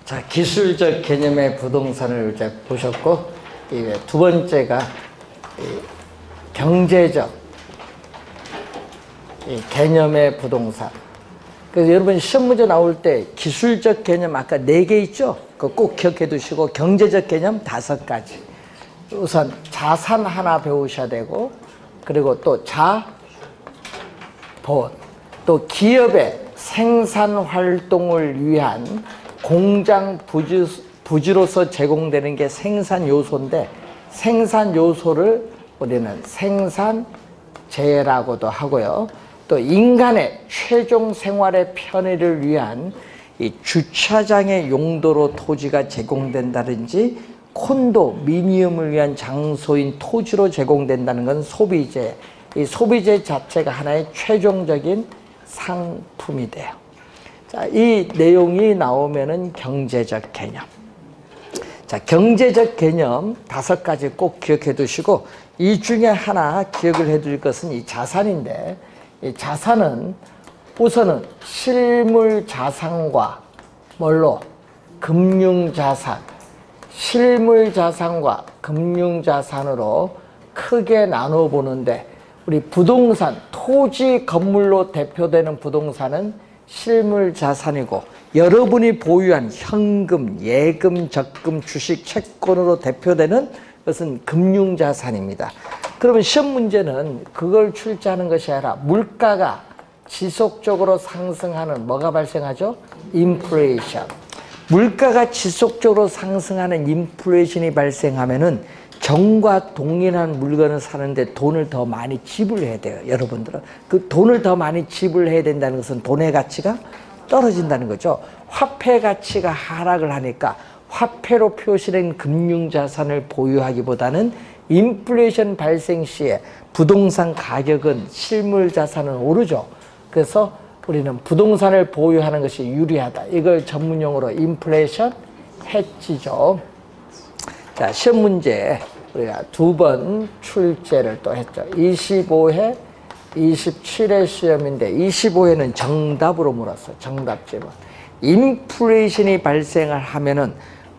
자, 기술적 개념의 부동산을 이제 보셨고, 두 번째가 경제적 개념의 부동산. 그래서 여러분 시험 문제 나올 때 기술적 개념 아까 4개 있죠? 그거 꼭 기억해 두시고, 경제적 개념 5가지. 우선 자산 하나 배우셔야 되고, 그리고 또 자본, 또 기업의 생산 활동을 위한 공장 부지로서 제공되는 게 생산 요소인데, 생산 요소를 우리는 생산재라고도 하고요. 또 인간의 최종 생활의 편의를 위한 이 주차장의 용도로 토지가 제공된다든지, 콘도미니엄을 위한 장소인 토지로 제공된다는 건 소비재. 이 소비재 자체가 하나의 최종적인 상품이 돼요. 자, 이 내용이 나오면은 경제적 개념. 자, 경제적 개념 5가지 꼭 기억해 두시고, 이 중에 하나 기억을 해 둘 것은 이 자산인데, 이 자산은 우선은 실물 자산과 뭘로? 금융 자산. 실물 자산과 금융 자산으로 크게 나눠 보는데, 우리 부동산, 토지, 건물로 대표되는 부동산은 실물 자산이고, 여러분이 보유한 현금, 예금, 적금, 주식, 채권으로 대표되는 것은 금융 자산입니다. 그러면 시험 문제는 그걸 출제하는 것이 아니라 물가가 지속적으로 상승하는 뭐가 발생하죠? 인플레이션. 물가가 지속적으로 상승하는 인플레이션이 발생하면은 정과 동일한 물건을 사는데 돈을 더 많이 지불해야 돼요. 여러분들은 그 돈을 더 많이 지불해야 된다는 것은 돈의 가치가 떨어진다는 거죠. 화폐 가치가 하락을 하니까 화폐로 표시된 금융자산을 보유하기보다는 인플레이션 발생 시에 부동산 가격은 실물 자산은 오르죠. 그래서 우리는 부동산을 보유하는 것이 유리하다. 이걸 전문용어로 인플레이션 해지죠. 자, 시험 문제 우리가 2번 출제를 또 했죠. 25회, 27회 시험인데 25회는 정답으로 물었어요. 정답 질문. 인플레이션이 발생을 하면은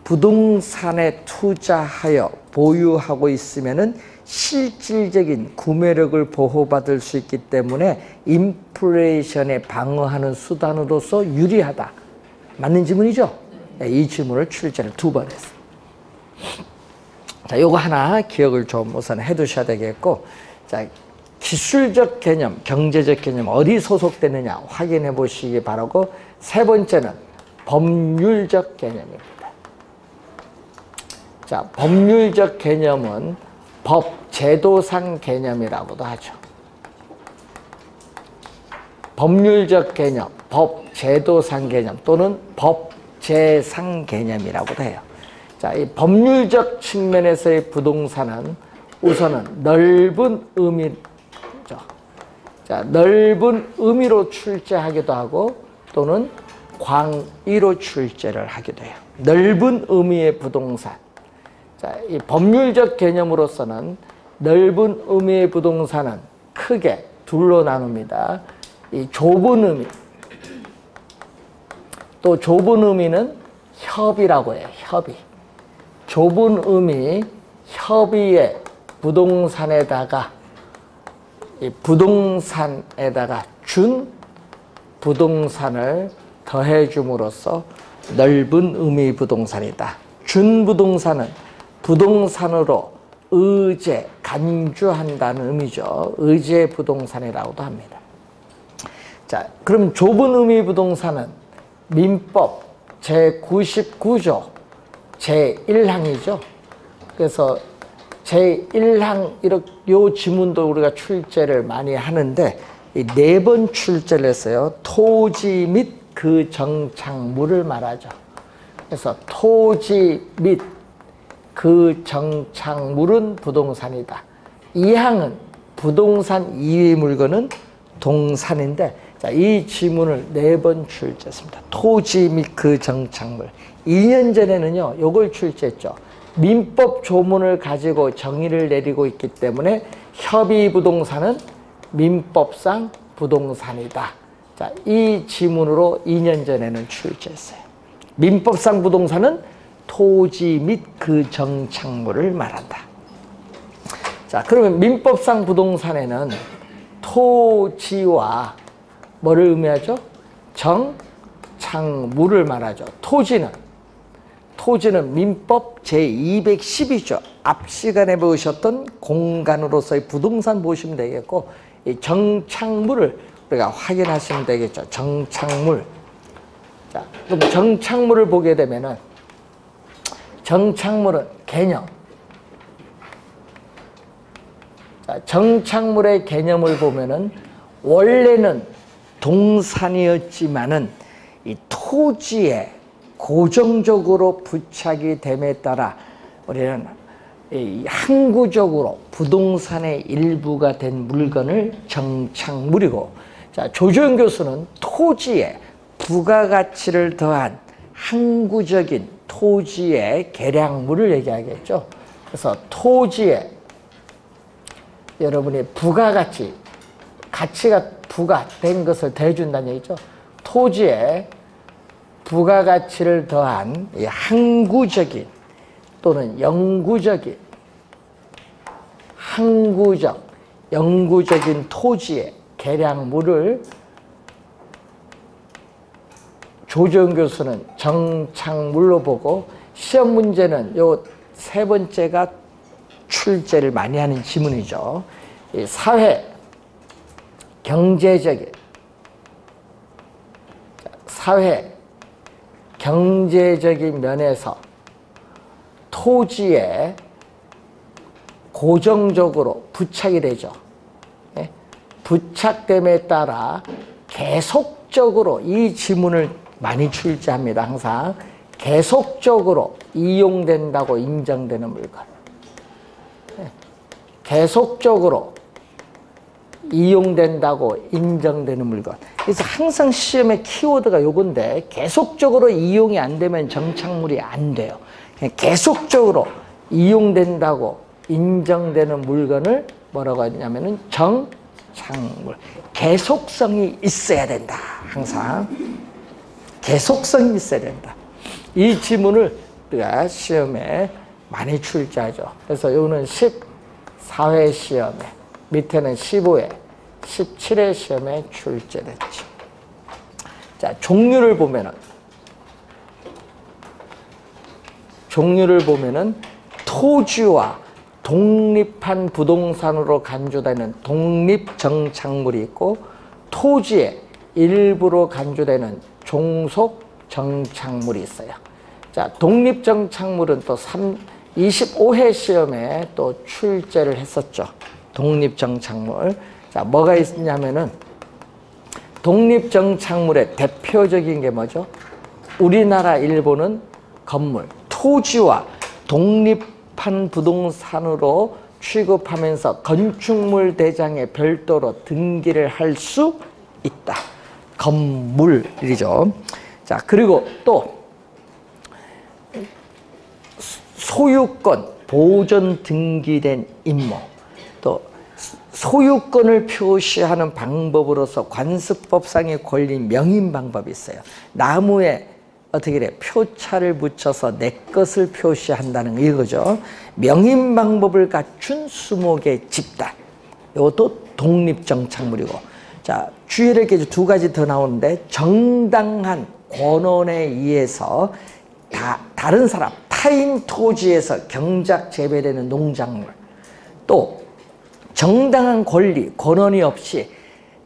부동산에 투자하여 보유하고 있으면은 실질적인 구매력을 보호받을 수 있기 때문에 인플레이션에 방어하는 수단으로서 유리하다. 맞는 질문이죠? 네, 이 질문을 출제를 2번 했어요. 자, 요거 하나 기억을 좀 우선 해 두셔야 되겠고, 자, 기술적 개념, 경제적 개념 어디 소속되느냐 확인해 보시기 바라고, 세 번째는 법률적 개념입니다. 자, 법률적 개념은 법, 제도상 개념이라고도 하죠. 법률적 개념, 법, 제도상 개념 또는 법제상 개념이라고도 해요. 자, 이 법률적 측면에서의 부동산은 우선은 넓은 의미죠. 자, 넓은 의미로 출제하기도 하고 또는 광의로 출제를 하기도 해요. 넓은 의미의 부동산. 자, 이 법률적 개념으로서는 넓은 의미의 부동산은 크게 둘로 나눕니다. 이 좁은 의미. 또 좁은 의미는 협의라고 해요. 협의. 좁은 의미, 협의의 부동산에다가 이 부동산에다가 준 부동산을 더해줌으로써 넓은 의미의 부동산이다. 준 부동산은 부동산으로 의제, 간주한다는 의미죠. 의제 부동산이라고도 합니다. 자, 그럼 좁은 의미의 부동산은 민법 제99조 제1항이죠. 그래서 제1항 요 지문도 우리가 출제를 많이 하는데, 이 4번 출제를 했어요. 토지 및 그 정착물을 말하죠. 그래서 토지 및 그 정착물은 부동산이다. 2항은 부동산 이외의 물건은 동산인데, 자, 이 지문을 4번 출제했습니다. 토지 및 그 정착물. 2년 전에는요, 요걸 출제했죠. 민법 조문을 가지고 정의를 내리고 있기 때문에 협의 부동산은 민법상 부동산이다. 자, 이 지문으로 2년 전에는 출제했어요. 민법상 부동산은 토지 및 그 정착물을 말한다. 자, 그러면 민법상 부동산에는 토지와 뭐를 의미하죠? 정착물을 말하죠. 토지는 민법 제210이죠. 앞 시간에 보셨던 공간으로서의 부동산 보시면 되겠고, 이 정착물을 우리가 확인하시면 되겠죠. 정착물. 자, 그럼 정착물을 보게 되면은, 정착물은 개념. 자, 정착물의 개념을 보면은, 원래는 동산이었지만은, 이 토지에 고정적으로 부착이 됨에 따라 우리는 항구적으로 부동산의 일부가 된 물건을 정착물이고, 자, 조재현 교수는 토지에 부가가치를 더한 항구적인 토지의 계량물을 얘기하겠죠. 그래서 토지에 여러분이 부가가치, 가치가 부가된 것을 더해준다는 얘기죠. 토지에 부가가치를 더한 항구적인 또는 영구적인, 영구적인 토지의 계량물을 조재현 교수는 정착물로 보고, 시험 문제는 요 세 번째가 출제를 많이 하는 지문이죠. 이 사회, 경제적인 면에서 토지에 고정적으로 부착이 되죠. 부착됨에 따라 계속적으로, 이 지문을 많이 출제합니다. 항상 계속적으로 이용된다고 인정되는 물건, 계속적으로 이용된다고 인정되는 물건. 그래서 항상 시험의 키워드가 요건데, 계속적으로 이용이 안 되면 정착물이 안 돼요. 계속적으로 이용된다고 인정되는 물건을 뭐라고 하냐면은 정착물. 계속성이 있어야 된다. 항상 계속성이 있어야 된다. 이 지문을 우리가 시험에 많이 출제하죠. 그래서 요거는 14회 시험에, 밑에는 15회, 17회 시험에 출제됐죠. 자, 종류를 보면은 토지와 독립한 부동산으로 간주되는 독립정착물이 있고, 토지의 일부로 간주되는 종속정착물이 있어요. 자, 독립정착물은 또 25회 시험에 또 출제를 했었죠. 독립정착물. 자, 뭐가 있냐면은, 독립정착물의 대표적인 게 뭐죠? 우리나라 일본은 건물, 토지와 독립한 부동산으로 취급하면서 건축물 대장에 별도로 등기를 할 수 있다. 건물이죠. 자, 그리고 또 소유권, 보존 등기된 임목, 또 소유권을 표시하는 방법으로서 관습법상에 걸린 명인 방법이 있어요. 나무에 어떻게 돼? 표차를 붙여서 내 것을 표시한다는 이거죠. 명인 방법을 갖춘 수목의 집단. 이것도 독립정착물이고. 자, 주의를 이렇게 두 가지 더 나오는데, 정당한 권원에 의해서 다른 사람, 타인 토지에서 경작 재배되는 농작물, 또 정당한 권리, 권한이 없이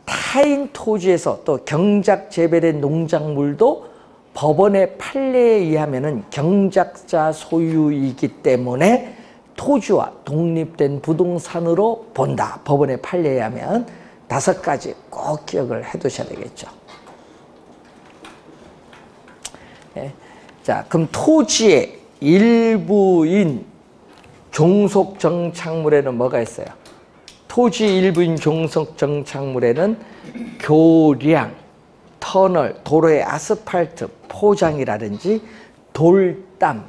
타인 토지에서 또 경작 재배된 농작물도 법원의 판례에 의하면은 경작자 소유이기 때문에 토지와 독립된 부동산으로 본다. 법원의 판례에 의하면 5가지 꼭 기억을 해 두셔야 되겠죠. 네. 자, 그럼 토지의 일부인 종속정착물에는 뭐가 있어요? 토지 일부인 종속정착물에는 교량, 터널, 도로의 아스팔트, 포장이라든지 돌담,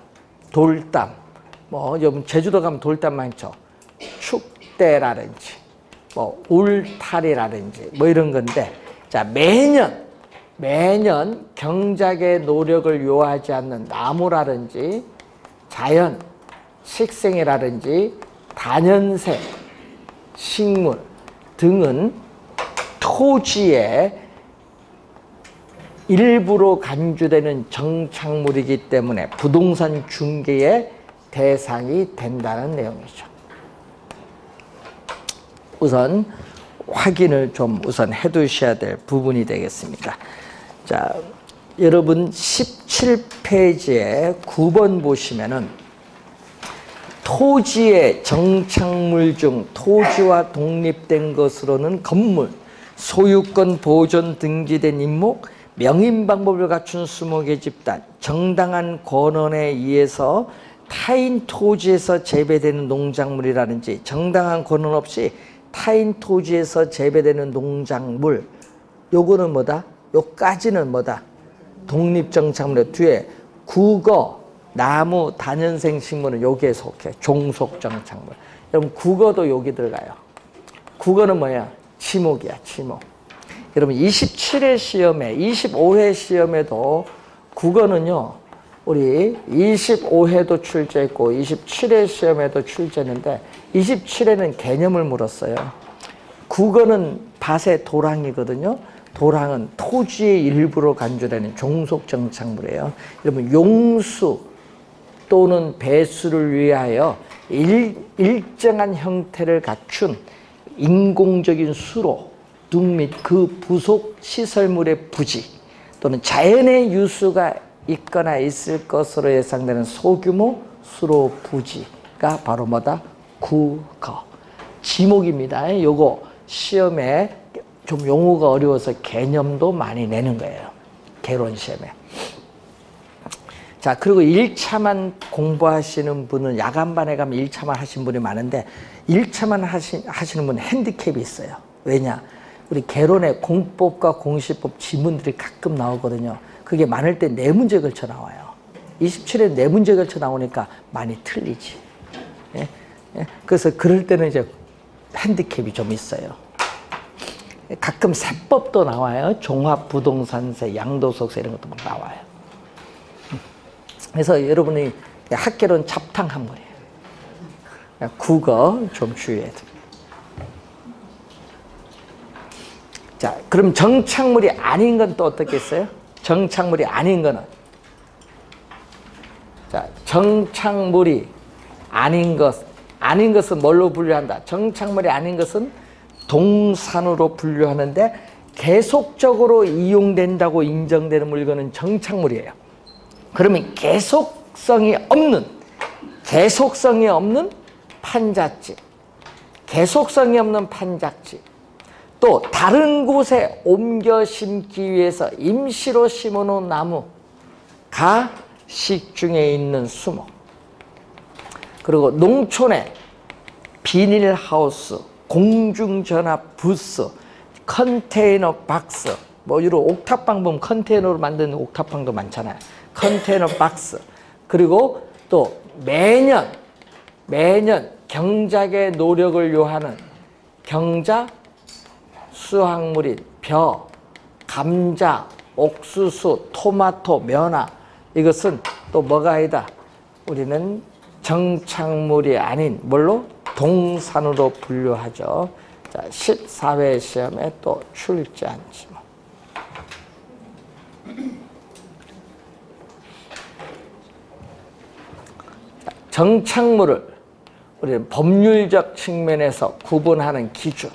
뭐 여러분 제주도 가면 돌담 많죠. 축대라든지 뭐 울타리라든지 뭐 이런 건데, 자, 매년 매년 경작의 노력을 요하지 않는 나무라든지 자연, 식생이라든지 다년생, 식물 등은 토지의 일부로 간주되는 정착물이기 때문에 부동산 중개의 대상이 된다는 내용이죠. 우선 확인을 좀 우선 해두셔야 될 부분이 되겠습니다. 자, 여러분 17페이지에 9번 보시면은 토지의 정착물 중 토지와 독립된 것으로는 건물, 소유권 보존 등기된 임목, 명인 방법을 갖춘 수목의 집단, 정당한 권한에 의해서 타인 토지에서 재배되는 농작물이라든지 정당한 권한 없이 타인 토지에서 재배되는 농작물, 요거는 뭐다? 요까지는 뭐다? 독립정착물의 뒤에 국어, 나무, 다년생 식물은 여기에 속해. 종속정착물. 여러분 국어도 여기 들어가요. 국어는 뭐야? 지목이야, 지목. 여러분 27회 시험에, 25회 시험에도 국어는요, 우리 25회도 출제했고 27회 시험에도 출제했는데 27회는 개념을 물었어요. 국어는 밭의 도랑이거든요. 도랑은 토지의 일부로 간주되는 종속정착물이에요. 여러분 용수 또는 배수를 위하여 일정한 형태를 갖춘 인공적인 수로, 둥 및 그 부속 시설물의 부지 또는 자연의 유수가 있거나 있을 것으로 예상되는 소규모 수로 부지가 바로 뭐다? 국어. 지목입니다. 요거 시험에 좀 용어가 어려워서 개념도 많이 내는 거예요. 개론 시험에. 자, 그리고 1차만 공부하시는 분은 야간반에 가면 1차만 하신 분이 많은데 1차만 하시는 분은 핸디캡이 있어요. 왜냐? 우리 개론에 공법과 공시법 지문들이 가끔 나오거든요. 그게 많을 때 4문제에 걸쳐 나와요. 27에 4문제에 걸쳐 나오니까 많이 틀리지. 예? 예? 그래서 그럴 때는 이제 핸디캡이 좀 있어요. 가끔 세법도 나와요. 종합부동산세, 양도소득세 이런 것도 막 나와요. 그래서 여러분이 학개론 잡탕한물이에요. 국어 좀 주의해야 됩니다. 자, 그럼 정착물이 아닌 건 또 어떻겠어요? 정착물이 아닌 거는, 자, 정착물이 아닌 것은 뭘로 분류한다? 정착물이 아닌 것은 동산으로 분류하는데 계속적으로 이용된다고 인정되는 물건은 정착물이에요. 그러면 계속성이 없는 판잣집, 계속성이 없는 판잣집, 또 다른 곳에 옮겨 심기 위해서 임시로 심어놓은 나무가 식중에 있는 수목, 그리고 농촌에 비닐하우스, 공중전화 부스, 컨테이너 박스, 뭐 이런 옥탑방 보면 컨테이너로 만든 옥탑방도 많잖아요. 컨테이너 박스, 그리고 또 매년 경작의 노력을 요하는 경작 수확물인 벼, 감자, 옥수수, 토마토, 면화, 이것은 또 뭐가 아니다? 우리는 정착물이 아닌 뭘로? 동산으로 분류하죠. 자, 14회 시험에 또 출제한지 뭐. 정착물을 우리는 법률적 측면에서 구분하는 기준.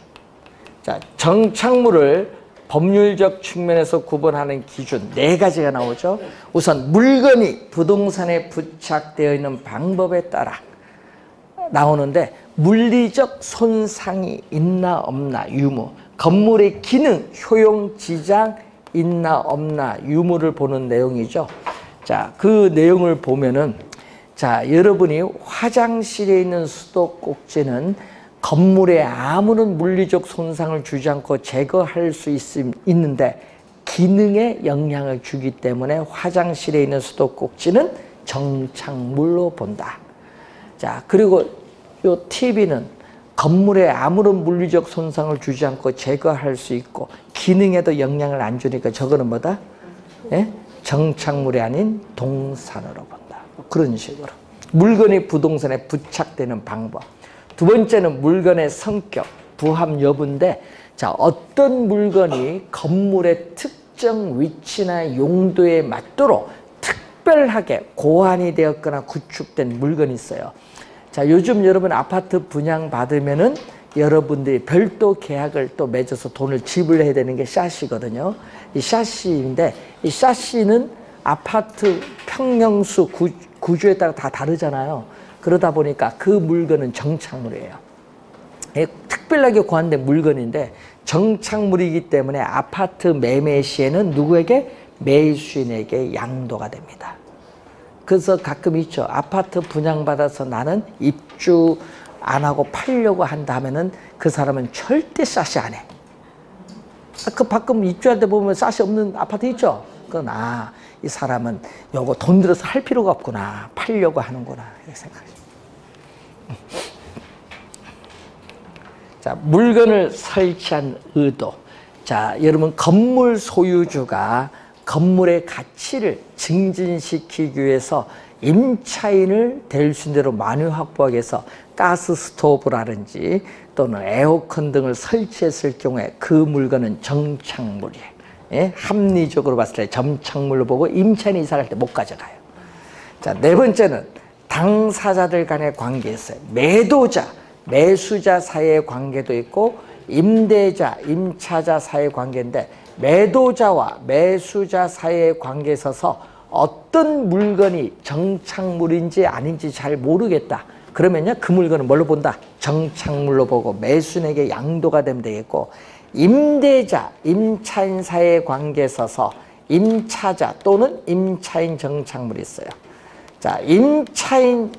자, 정착물을 법률적 측면에서 구분하는 기준 4가지가 나오죠. 우선 물건이 부동산에 부착되어 있는 방법에 따라 나오는데, 물리적 손상이 있나 없나 유무, 건물의 기능, 효용, 지장 있나 없나 유무를 보는 내용이죠. 자, 그 내용을 보면은, 자, 여러분이 화장실에 있는 수도꼭지는 건물에 아무런 물리적 손상을 주지 않고 제거할 수 있는데 기능에 영향을 주기 때문에 화장실에 있는 수도꼭지는 정착물로 본다. 자, 그리고 요 TV는 건물에 아무런 물리적 손상을 주지 않고 제거할 수 있고 기능에도 영향을 안 주니까 저거는 뭐다? 예? 정착물이 아닌 동산으로 본다. 그런 식으로. 물건이 부동산에 부착되는 방법. 두 번째는 물건의 성격, 부합 여부인데, 자, 어떤 물건이 건물의 특정 위치나 용도에 맞도록 특별하게 고안이 되었거나 구축된 물건이 있어요. 자, 요즘 여러분 아파트 분양받으면은 여러분들이 별도 계약을 또 맺어서 돈을 지불해야 되는 게 샤시거든요. 이 샤시인데, 이 샤시는 아파트 평형수 구조에 따라 다 다르잖아요. 그러다 보니까 그 물건은 정착물이에요. 특별하게 고안된 물건인데 정착물이기 때문에 아파트 매매 시에는 누구에게? 매수인에게 양도가 됩니다. 그래서 가끔 있죠. 아파트 분양받아서 나는 입주 안 하고 팔려고 한다면은 그 사람은 절대 샤시 안 해. 그 가끔 입주할 때 보면 샤시 없는 아파트 있죠. 그건 이 사람은 요거 돈 들여서 할 필요가 없구나. 팔려고 하는구나. 이렇게 생각하죠. 자, 물건을 설치한 의도. 자, 여러분 건물 소유주가 건물의 가치를 증진시키기 위해서 임차인을 될 수 있는 대로 만유 확보하기 위해서 가스 스토브라든지 또는 에어컨 등을 설치했을 경우에 그 물건은 정착물이에요. 예? 합리적으로 봤을 때 정착물로 보고 임차인이 이사 갈 때 못 가져가요. 자, 네 번째는 당사자들 간의 관계에 있어요. 매도자, 매수자 사이의 관계도 있고 임대자, 임차자 사이의 관계인데 매도자와 매수자 사이의 관계에 있어서 어떤 물건이 정착물인지 아닌지 잘 모르겠다. 그러면요, 그 물건은 뭘로 본다? 정착물로 보고 매수인에게 양도가 되면 되겠고, 임대자, 임차인 사이의 관계에 있어서 임차자 또는 임차인 정착물이 있어요. 자, 임차자,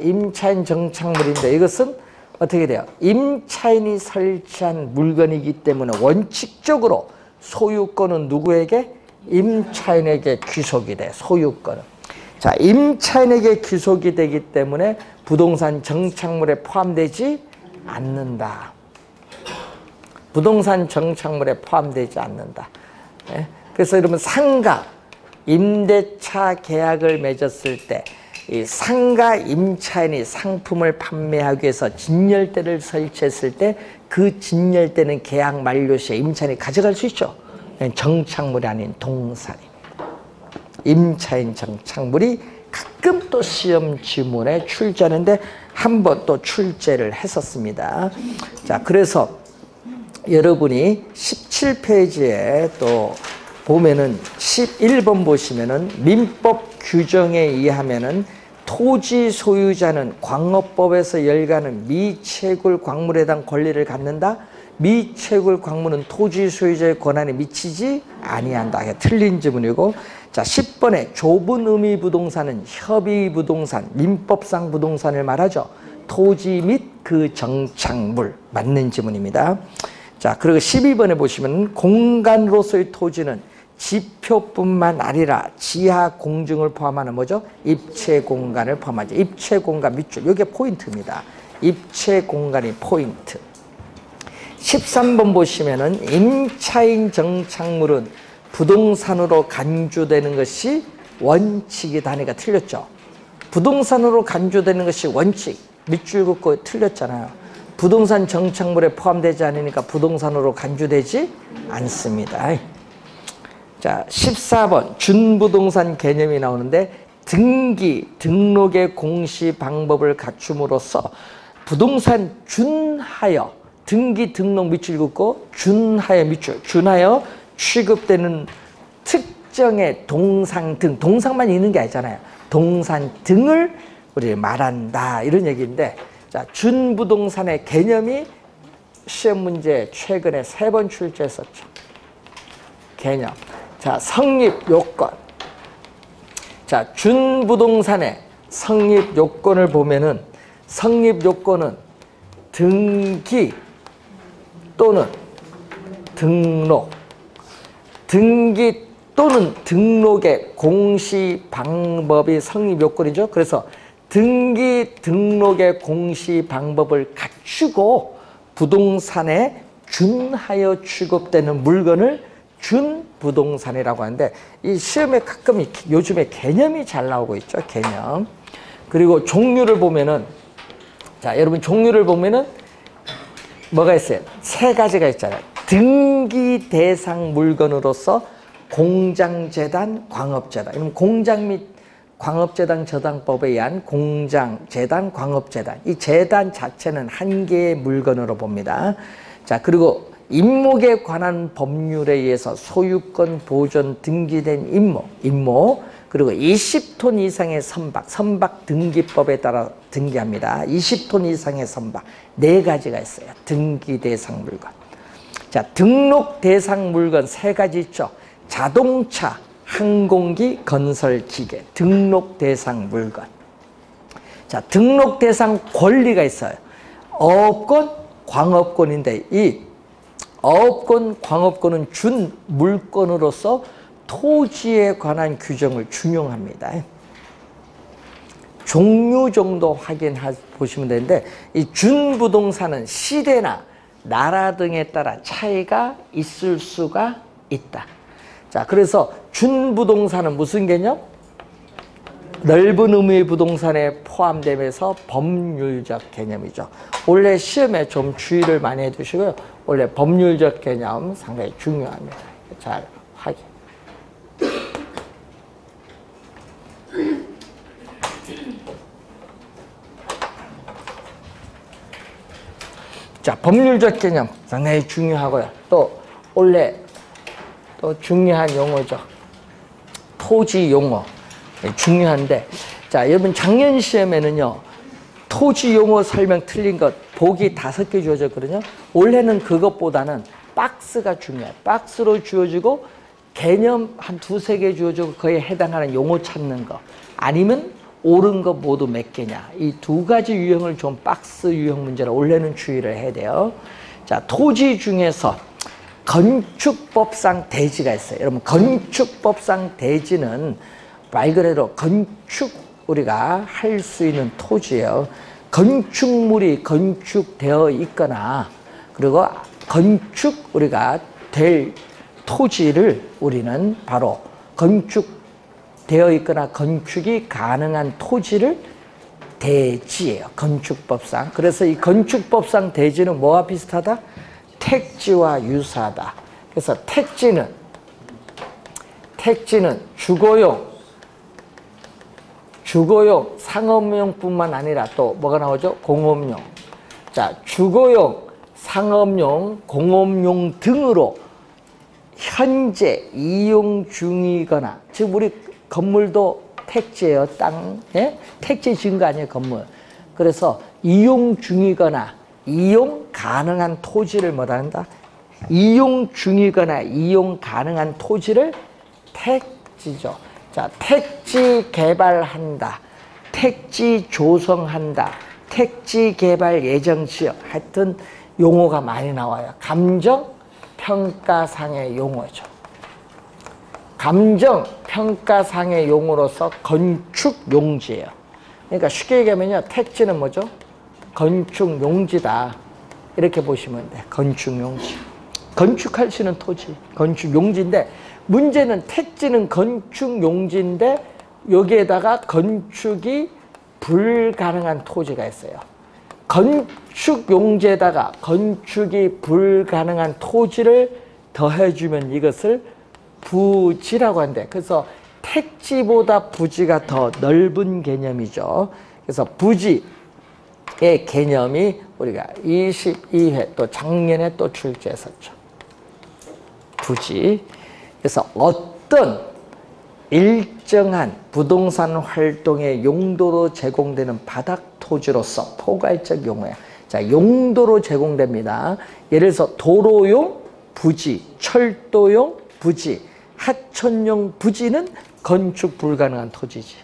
임차인 정착물인데 이것은 어떻게 돼요? 임차인이 설치한 물건이기 때문에 원칙적으로 소유권은 누구에게? 임차인에게 귀속이 돼, 소유권은. 자, 임차인에게 귀속이 되기 때문에 부동산 정착물에 포함되지 않는다. 부동산 정착물에 포함되지 않는다. 예? 그래서 여러분 상가, 임대차 계약을 맺었을 때 이 상가 임차인이 상품을 판매하기 위해서 진열대를 설치했을 때 그 진열대는 계약 만료 시에 임차인이 가져갈 수 있죠. 정착물이 아닌 동산입니다. 임차인 정착물이 가끔 또 시험 지문에 출제하는데 한 번 또 출제를 했었습니다. 자, 그래서 여러분이 17페이지에 또 보면은 11번 보시면은 민법 규정에 의하면은 토지 소유자는 광업법에서 열가는 미채굴 광물에 대한 권리를 갖는다. 미채굴 광물은 토지 소유자의 권한에 미치지 아니한다. 이게 틀린 지문이고, 자 10번에 좁은 의미 부동산은 협의 부동산, 민법상 부동산을 말하죠. 토지 및 그 정착물 맞는 지문입니다. 자, 그리고 12번에 보시면 공간으로서의 토지는 지표뿐만 아니라 지하 공중을 포함하는 뭐죠? 입체 공간을 포함하죠. 입체 공간 밑줄, 이게 포인트입니다. 입체 공간이 포인트. 13번 보시면은 임차인 정착물은 부동산으로 간주되는 것이 원칙이다 하니까 틀렸죠. 부동산으로 간주되는 것이 원칙, 밑줄 긋고 틀렸잖아요. 부동산 정착물에 포함되지 않으니까 부동산으로 간주되지 않습니다. 자, 14번 준부동산 개념이 나오는데 등기, 등록의 공시 방법을 갖춤으로써 부동산 준하여, 등기, 등록 밑줄 긋고 준하여 밑줄, 준하여 취급되는 특정의 동상 등, 동상만 있는 게 아니잖아요. 동산 등을 우리 말한다, 이런 얘기인데, 자, 준부동산의 개념이 시험 문제 최근에 3번 출제했었죠. 개념. 자, 성립 요건. 자, 준부동산의 성립 요건을 보면은 성립 요건은 등기 또는 등록, 등기 또는 등록의 공시 방법이 성립 요건이죠. 그래서 등기 등록의 공시 방법을 갖추고 부동산에 준하여 취급되는 물건을 준부동산이라고 하는데, 이 시험에 가끔 요즘에 개념이 잘 나오고 있죠. 개념. 그리고 종류를 보면은, 자, 여러분 종류를 보면은 뭐가 있어요? 세 가지가 있잖아요. 등기 대상 물건으로서 공장재단, 광업재단. 이러면 공장 및 광업재단 저당법에 의한 공장, 재단, 광업재단. 이 재단 자체는 한 개의 물건으로 봅니다. 자, 그리고 임목에 관한 법률에 의해서 소유권 보존 등기된 임목, 그리고 20톤 이상의 선박 등기법에 따라 등기합니다. 20톤 이상의 선박, 네 가지가 있어요. 등기 대상 물건. 자, 등록 대상 물건 세 가지 있죠. 자동차, 항공기, 건설기계, 등록 대상 물건. 자, 등록 대상 권리가 있어요. 어업권, 광업권인데 이 어업권, 광업권은 준 물권으로서 토지에 관한 규정을 준용합니다. 종류 정도 보시면 되는데, 이 준부동산은 시대나 나라 등에 따라 차이가 있을 수가 있다. 자, 그래서 준부동산은 무슨 개념? 넓은 의미의 부동산에 포함되면서 법률적 개념이죠. 원래 시험에 좀 주의를 많이 해두시고요. 원래 법률적 개념 상당히 중요합니다. 잘 확인. 자, 법률적 개념 상당히 중요하고요. 또 원래 또 중요한 용어죠. 토지 용어 중요한데, 자, 여러분 작년 시험에는요 토지 용어 설명 틀린 것 보기 5개 주어졌거든요. 원래는 그것보다는 박스가 중요해요. 박스로 주어지고 개념 한 2-3개 주어지고 그에 해당하는 용어 찾는 거, 아니면 옳은 거 모두 몇 개냐, 이 두 가지 유형을 좀 박스 유형 문제로 원래는 주의를 해야 돼요. 자, 토지 중에서 건축법상 대지가 있어요. 여러분 건축법상 대지는 말 그대로 건축 우리가 할 수 있는 토지예요. 건축물이 건축되어 있거나, 그리고 건축 우리가 될 토지를 우리는 바로 건축되어 있거나 건축이 가능한 토지를 대지예요. 건축법상. 그래서 이 건축법상 대지는 뭐와 비슷하다? 택지와 유사하다. 그래서 택지는 주거용, 상업용뿐만 아니라 또 뭐가 나오죠? 공업용. 자, 주거용, 상업용, 공업용 등으로 현재 이용 중이거나, 지금 우리 건물도 택지예요. 땅에 택지 지은 거 아니에요, 건물. 그래서 이용 중이거나 이용 가능한 토지를 뭐라 한다? 이용 중이거나 이용 가능한 토지를 택지죠. 자, 택지 개발한다, 택지 조성한다, 택지 개발 예정 지역, 하여튼 용어가 많이 나와요. 감정평가상의 용어죠. 감정평가상의 용어로서 건축용지예요. 그러니까 쉽게 얘기하면요, 택지는 뭐죠? 건축용지다, 이렇게 보시면 돼요. 건축용지. 건축할 수 있는 토지, 건축용지인데, 문제는 택지는 건축용지인데 여기에다가 건축이 불가능한 토지가 있어요. 건축용지에다가 건축이 불가능한 토지를 더해주면 이것을 부지라고 한대. 그래서 택지보다 부지가 더 넓은 개념이죠. 그래서 부지의 개념이 우리가 22회 또 작년에 또 출제했었죠. 부지. 그래서 어떤 일정한 부동산 활동의 용도로 제공되는 바닥 토지로서 포괄적 용어야. 자, 용도로 제공됩니다. 예를 들어서 도로용 부지, 철도용 부지, 하천용 부지는 건축 불가능한 토지지.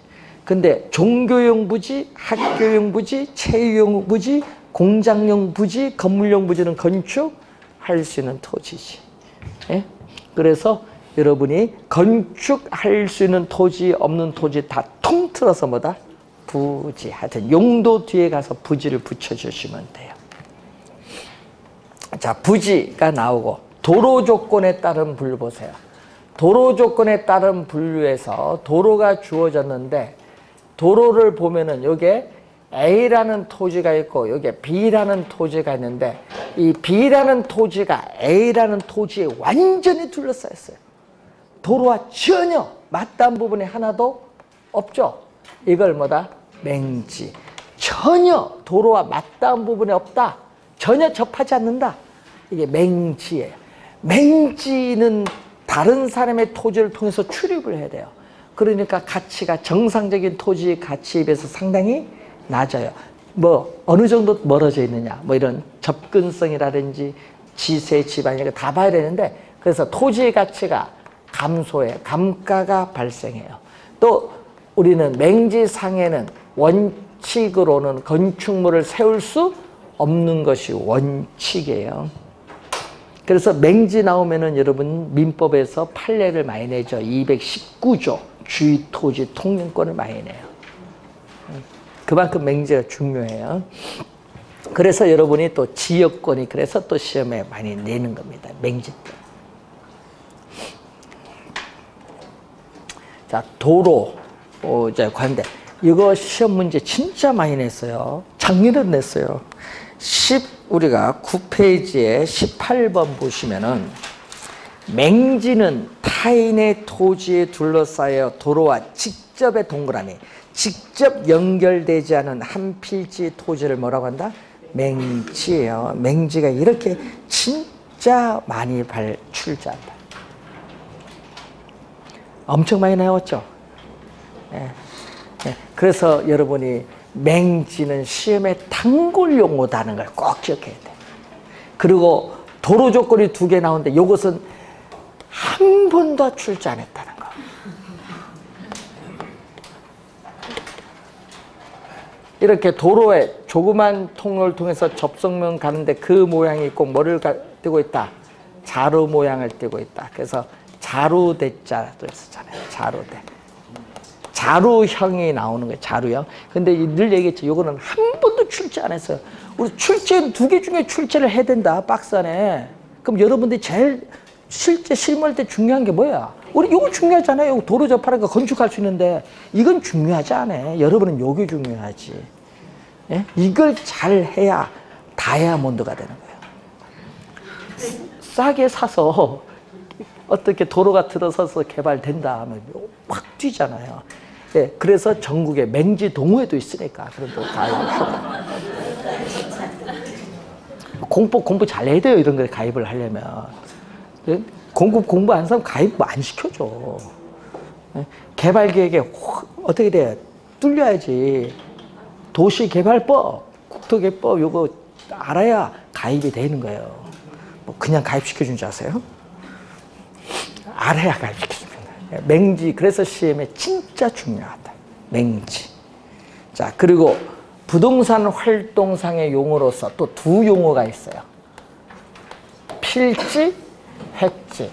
근데 종교용 부지, 학교용 부지, 체육용 부지, 공장용 부지, 건물용 부지는 건축할 수 있는 토지지. 예? 그래서 여러분이 건축할 수 있는 토지, 없는 토지 다 통틀어서 뭐다? 부지. 하여튼 용도 뒤에 가서 부지를 붙여주시면 돼요. 자, 부지가 나오고 도로 조건에 따른 분류 보세요. 도로 조건에 따른 분류에서 도로가 주어졌는데 도로를 보면은 여기에 A라는 토지가 있고 여기에 B라는 토지가 있는데 이 B라는 토지가 A라는 토지에 완전히 둘러싸여 있어요. 도로와 전혀 맞닿은 부분이 하나도 없죠. 이걸 뭐다? 맹지. 전혀 도로와 맞닿은 부분이 없다. 전혀 접하지 않는다. 이게 맹지예요. 맹지는 다른 사람의 토지를 통해서 출입을 해야 돼요. 그러니까 가치가 정상적인 토지 가치에 비해서 상당히 낮아요. 뭐 어느 정도 멀어져 있느냐, 뭐 이런 접근성이라든지 지세, 지방 이런 거 다 봐야 되는데, 그래서 토지의 가치가 감소해, 감가가 발생해요. 또 우리는 맹지상에는 원칙으로는 건축물을 세울 수 없는 것이 원칙이에요. 그래서 맹지 나오면은 여러분 민법에서 판례를 많이 내죠. 219조 주의토지 통행권을 많이 내요. 그만큼 맹지가 중요해요. 그래서 여러분이 또 지역권이 그래서 또 시험에 많이 내는 겁니다. 맹지 때. 자, 도로 이제 관대. 이거 시험 문제 진짜 많이 냈어요. 작년에도 냈어요. 우리가 9페이지에 18번 보시면은 맹지는 타인의 토지에 둘러싸여 도로와 직접의 동그라미, 직접 연결되지 않은 한 필지 토지를 뭐라고 한다? 맹지예요. 맹지가 이렇게 진짜 많이 출제한다. 엄청 많이 나왔죠? 네. 네. 그래서 여러분이 맹지는 시험에 단골 용어다는 걸 꼭 기억해야 돼. 그리고 도로 조건이 2개 나오는데 이것은 한 번도 출제 안 했다는 거. 이렇게 도로에 조그만 통로를 통해서 접속면 가는데 그 모양이 있고 뭐를 띄고 있다? 자루 모양을 띄고 있다. 그래서 자루대자도 있었잖아요. 자루대. 자루형이 나오는 거예요. 자루형. 근데 늘 얘기했죠. 이거는 한 번도 출제 안 했어요. 우리 출제는 2개 중에 출제를 해야 된다. 박스 안에. 그럼 여러분들이 제일 실제 실무할 때 중요한 게 뭐야? 우리 이거 중요하잖아요. 도로 접하는 거 건축할 수 있는데 이건 중요하지 않아요. 여러분은 이게 중요하지. 예? 이걸 잘 해야 다이아몬드가 되는 거예요. 싸게 사서 어떻게 도로가 들어서서 개발된다 하면 확 뛰잖아요. 예, 그래서 전국에 맹지 동호회도 있으니까 그런 거 가입하고 공부 잘 해야 돼요. 이런 거에 가입을 하려면. 예? 공부 안 하면 가입 안 시켜줘. 예? 개발 계획에 어떻게 돼? 뚫려야지. 도시개발법, 국토개법 요거 알아야 가입이 되는 거예요. 뭐 그냥 가입시켜준 줄 아세요? 알아야 가입시켜줍니다. 맹지, 그래서 시험에 진짜 중요하다. 맹지. 자, 그리고 부동산 활동상의 용어로서 또 2 용어가 있어요. 필지, 획지.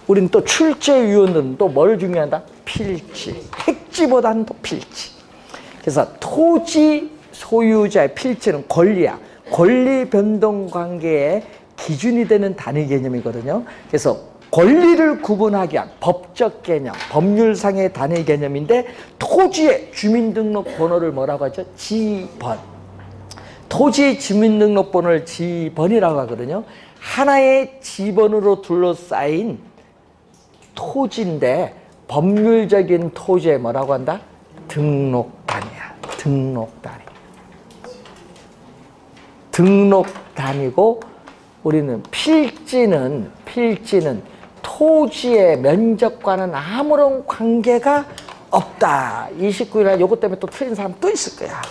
우린 또 출제위원들은 또 뭘 중요하다? 필지. 획지보다는 또 필지. 그래서 토지 소유자의 필지는 권리야. 권리 변동 관계의 기준이 되는 단위 개념이거든요. 그래서 권리를 구분하기 위한 법적 개념, 법률상의 단위 개념인데 토지의 주민등록번호를 뭐라고 하죠? 지번. 토지의 주민등록번호를 지번이라고 하거든요. 하나의 지번으로 둘러싸인 토지인데 법률적인 토지에 뭐라고 한다? 등록단이야. 등록단위. 등록단위고 우리는 필지는 토지의 면적과는 아무런 관계가 없다. 29일날 요것 때문에 또 틀린 사람 또 있을 거야.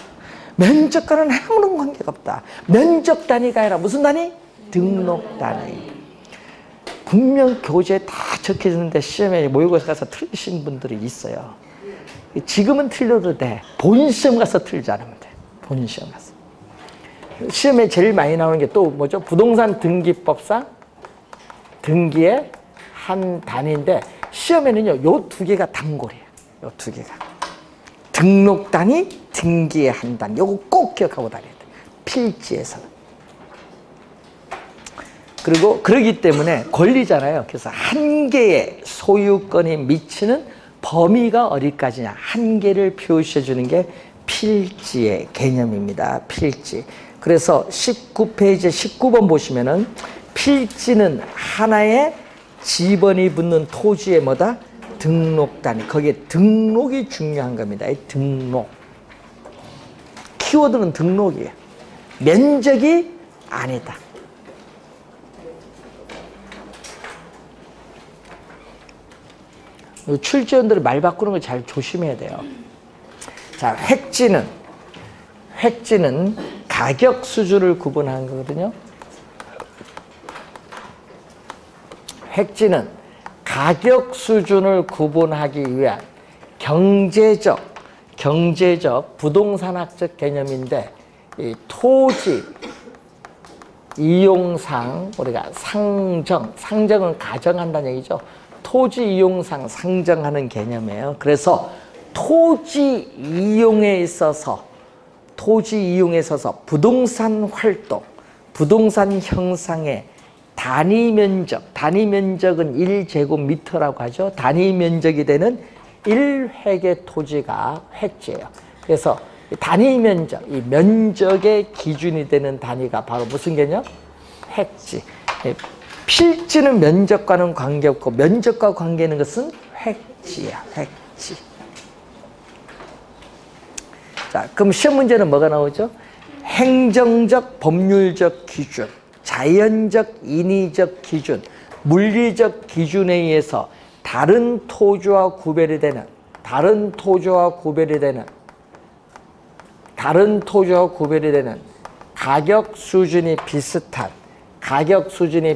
면적과는 아무런 관계가 없다. 면적 단위가 아니라 무슨 단위? 등록 단위. 분명 교재에 다 적혀있는데 시험에 모의고사 가서 틀리신 분들이 있어요. 지금은 틀려도 돼. 본시험 가서 틀지 않으면 돼. 본시험 가서. 시험에 제일 많이 나오는 게 또 뭐죠? 부동산 등기법상 등기의 한 단위인데 시험에는요, 요 2개가 단골이에요. 요 2개가. 등록 단위, 등기의 한 단위. 요거 꼭 기억하고 다녀야 돼. 필지에서는. 그리고 그러기 때문에 권리잖아요. 그래서 한 개의 소유권이 미치는 범위가 어디까지냐, 한계를 표시해 주는 게 필지의 개념입니다. 필지. 그래서 19페이지 19번 보시면은 필지는 하나의 지번이 붙는 토지의 뭐다? 등록 단위. 거기에 등록이 중요한 겁니다. 이 등록. 키워드는 등록이에요. 면적이 아니다. 출제원들은 말 바꾸는 걸 잘 조심해야 돼요. 자, 획지는 가격 수준을 구분하는 거거든요. 획지는 가격 수준을 구분하기 위한 경제적, 부동산학적 개념인데, 이 토지 이용상 우리가 상정은 가정한다는 얘기죠. 토지 이용상 상정하는 개념이에요. 그래서 토지 이용에 있어서 부동산 활동, 부동산 형상의 단위 면적은 1제곱미터라고 하죠. 단위 면적이 되는 1획의 토지가 획지예요. 그래서 단위 면적, 이 면적의 기준이 되는 단위가 바로 무슨 개념? 획지. 필지는 면적과는 관계없고 면적과 관계있는 것은 획지야, 획지. 자, 그럼 시험 문제는 뭐가 나오죠? 행정적, 법률적 기준, 자연적, 인위적 기준, 물리적 기준에 의해서 다른 토지와 구별이 되는 가격 수준이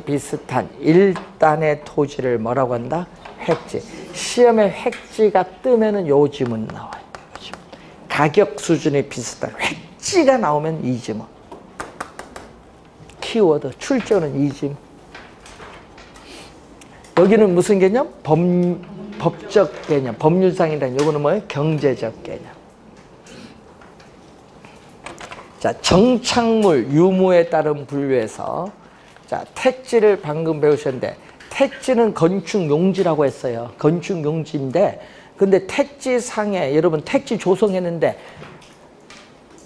비슷한 일단의 토지를 뭐라고 한다? 획지. 시험에 획지가 뜨면은 요 지문 나와요. 가격 수준이 비슷한 획지가 나오면 이 지문. 키워드 출제는 이 지문. 여기는 무슨 개념? 법적 개념, 법률상이란 요거는 뭐예요? 경제적 개념. 자, 정착물, 유무에 따른 분류에서 자, 택지를 방금 배우셨는데 택지는 건축 용지라고 했어요. 건축 용지인데 근데 택지상에 여러분 택지 조성했는데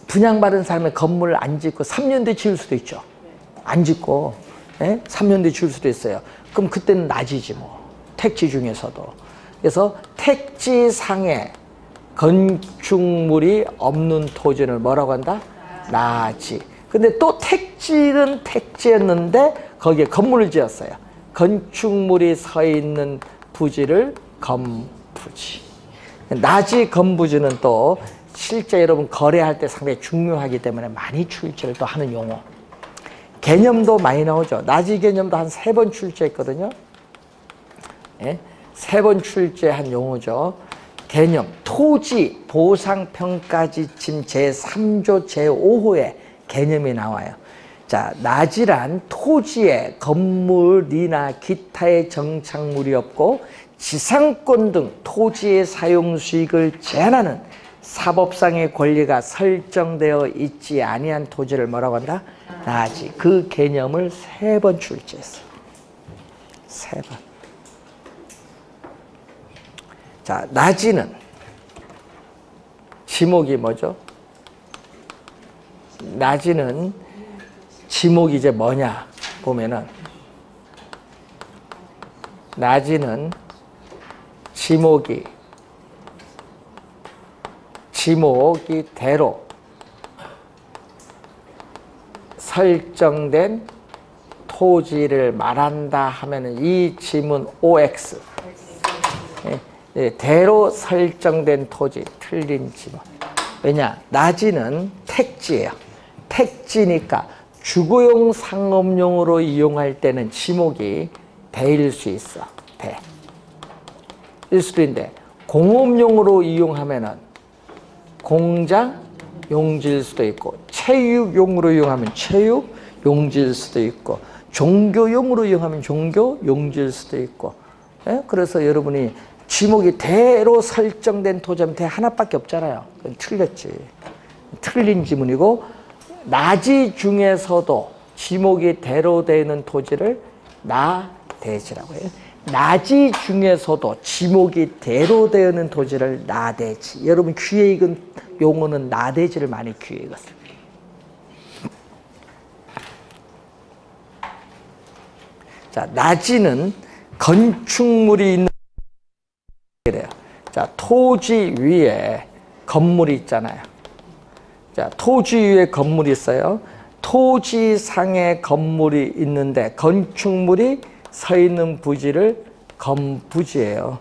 분양받은 사람의 건물을 안 짓고 3년 뒤에 지을 수도 있죠. 안 짓고 3년 뒤에 지을 수도 있어요. 그럼 그때는 낮이지 뭐. 택지 중에서도. 그래서 택지상에 건축물이 없는 토지를 뭐라고 한다? 낮이. 근데 또 택지는 택지였는데 거기에 건물을 지었어요. 건축물이 서 있는 부지를 건부지. 낮이 건부지는 또 실제 여러분 거래할 때 상당히 중요하기 때문에 많이 출제를 또 하는 용어. 개념도 많이 나오죠. 낮이 개념도 한 3번 출제했거든요. 3번 출제한 용어죠. 개념, 토지 보상평가지침 제3조 제5호에 개념이 나와요. 자, 낮이란 토지에 건물이나 기타의 정착물이 없고 지상권 등 토지의 사용 수익을 제한하는 사법상의 권리가 설정되어 있지 아니한 토지를 뭐라고 한다? 낮이. 그 개념을 3번 출제했어요. 3번. 자, 낮이는 지목이 뭐죠? 낮이는 지목이 이제 뭐냐 보면은 낮이는 지목이대로 설정된 토지를 말한다 하면은 이 지문 OX 대로 설정된 토지 틀린 지문. 왜냐? 낮이는 택지예요. 택지니까 주거용 상업용으로 이용할 때는 지목이 대일 수 있어. 일 수도 있는데 공업용으로 이용하면은 공장 용지일 수도 있고 체육용으로 이용하면 체육 용지일 수도 있고 종교용으로 이용하면 종교 용지일 수도 있고. 그래서 여러분이 지목이 대로 설정된 토지면 대 하나밖에 없잖아요. 그건 틀렸지. 틀린 지문이고 낮이 중에서도 지목이 대로 되는 토지를 나대지라고 해요. 나지 중에서도 지목이 대로 되는 토지를 나대지. 여러분 귀에 익은 용어는 나대지를 많이 귀에 익었어요. 자, 나지는 건축물이 있는 그래요. 자, 토지 위에 건물이 있잖아요. 자, 토지 위에 건물이 있어요. 토지상에 건물이 있는데 건축물이 서 있는 부지를 건부지예요.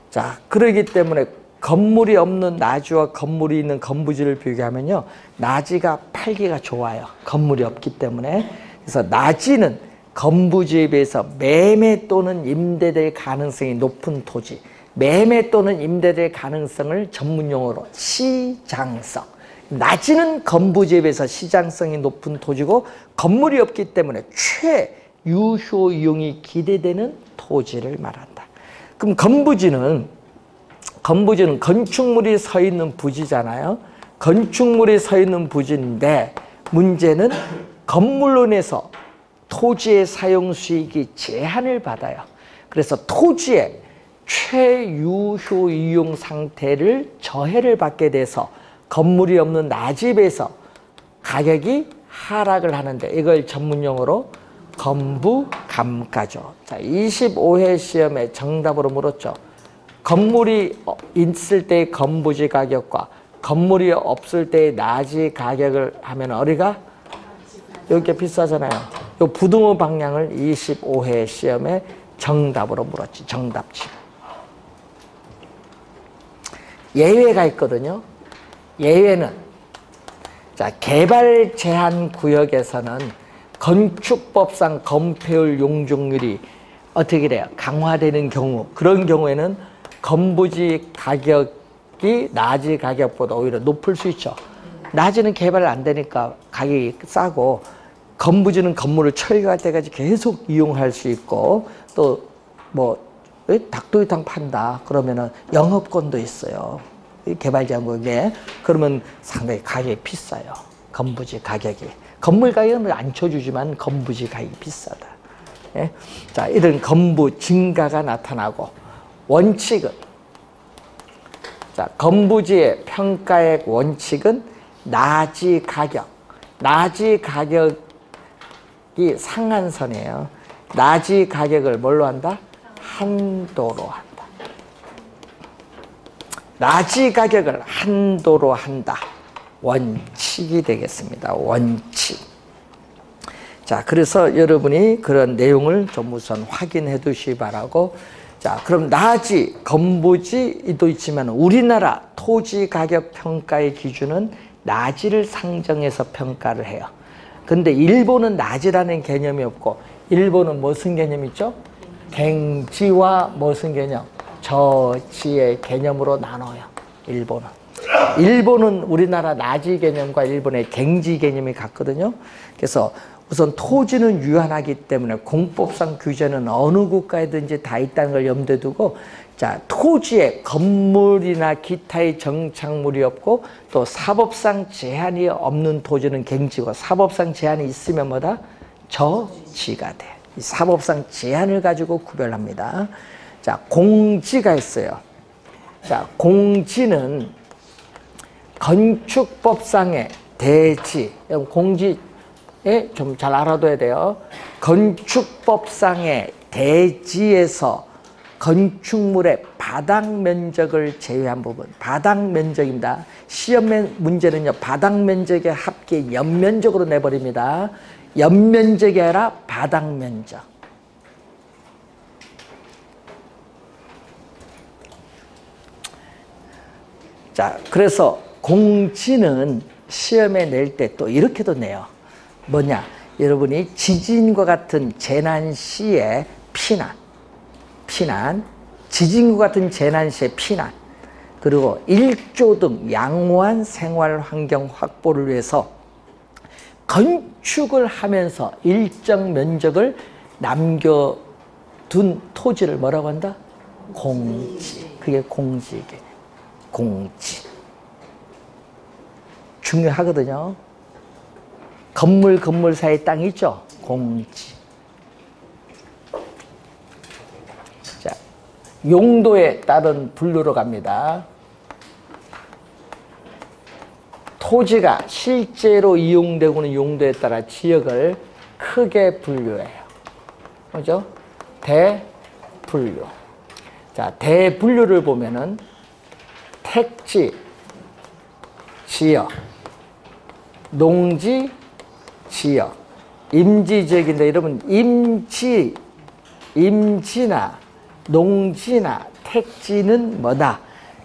자, 그러기 때문에 건물이 없는 나지와 건물이 있는 건부지를 비교하면요, 나지가 팔기가 좋아요. 건물이 없기 때문에. 그래서 나지는 건부지에 비해서 매매 또는 임대될 가능성이 높은 토지, 매매 또는 임대될 가능성을 전문용어로 시장성. 나지는 건부지에 비해서 시장성이 높은 토지고 건물이 없기 때문에 최유효 이용이 기대되는 토지를 말한다. 그럼 건부지는 건축물이 서 있는 부지잖아요. 건축물이 서 있는 부지인데 문제는 건물로 인해서 토지의 사용 수익이 제한을 받아요. 그래서 토지의 최유효 이용 상태를 저해를 받게 돼서 건물이 없는 나집에서 가격이 하락을 하는데 이걸 전문용어로 건부감가죠. 자, 25회 시험에 정답으로 물었죠. 건물이 있을 때의 건부지 가격과 건물이 없을 때의 나지 가격을 하면 어디가? 여기가 비싸잖아요. 이 부등호 방향을 25회 시험에 정답으로 물었지. 정답지. 예외가 있거든요. 예외는 자, 개발 제한 구역에서는 건축법상 건폐율 용적률이 어떻게 돼요? 강화되는 경우, 그런 경우에는 건부지 가격이 나지 가격보다 오히려 높을 수 있죠. 나지는 개발 안 되니까 가격이 싸고 건부지는 건물을 철거할 때까지 계속 이용할 수 있고 또 뭐 닭도리탕 판다 그러면은 영업권도 있어요. 개발 제한 구역에. 그러면 상당히 가격이 비싸요. 건부지 가격이. 건물 가격은 안 쳐주지만 건부지 가격이 비싸다. 예? 자, 이런 건부 증가가 나타나고 원칙은 자, 건부지의 평가액 원칙은 나지 가격. 나지 가격이 상한선이에요. 나지 가격을 뭘로 한다? 한도로 한다. 나지 가격을 한도로 한다. 원칙이 되겠습니다. 원칙. 자, 그래서 여러분이 그런 내용을 좀 우선 확인해 두시기 바라고. 자, 그럼 나지, 건부지도 있지만 우리나라 토지 가격 평가의 기준은 나지를 상정해서 평가를 해요. 근데 일본은 나지라는 개념이 없고 일본은 무슨 개념이 있죠? 갱지와 무슨 개념? 저지의 개념으로 나눠요. 일본은 우리나라 나지 개념과 일본의 갱지 개념이 같거든요. 그래서 우선 토지는 유한하기 때문에 공법상 규제는 어느 국가에든지 다 있다는 걸 염두에 두고 자, 토지에 건물이나 기타의 정착물이 없고 또 사법상 제한이 없는 토지는 갱지고 사법상 제한이 있으면 뭐다? 저지가 돼. 이 사법상 제한을 가지고 구별합니다. 자, 공지가 있어요. 자, 공지는 건축법상의 대지, 공지에 좀 잘 알아둬야 돼요. 건축법상의 대지에서 건축물의 바닥 면적을 제외한 부분, 바닥 면적입니다. 시험 문제는요, 바닥 면적의 합계 연면적으로 내버립니다. 연면적이 아니라 바닥 면적. 자, 그래서 공지는 시험에 낼 때 또 이렇게도 내요. 뭐냐? 여러분이 지진과 같은 재난 시에 피난, 지진과 같은 재난 시에 피난, 그리고 일조 등 양호한 생활 환경 확보를 위해서 건축을 하면서 일정 면적을 남겨둔 토지를 뭐라고 한다? 공지. 그게 공지 개념. 공지. 중요하거든요. 건물 사이 땅 있죠? 공지. 자, 용도에 따른 분류로 갑니다. 토지가 실제로 이용되고 있는 용도에 따라 지역을 크게 분류해요. 뭐죠? 대분류. 자, 대분류를 보면은 택지, 지역, 농지, 지역, 임지지역인데 여러분 임지나 농지나 택지는 뭐다?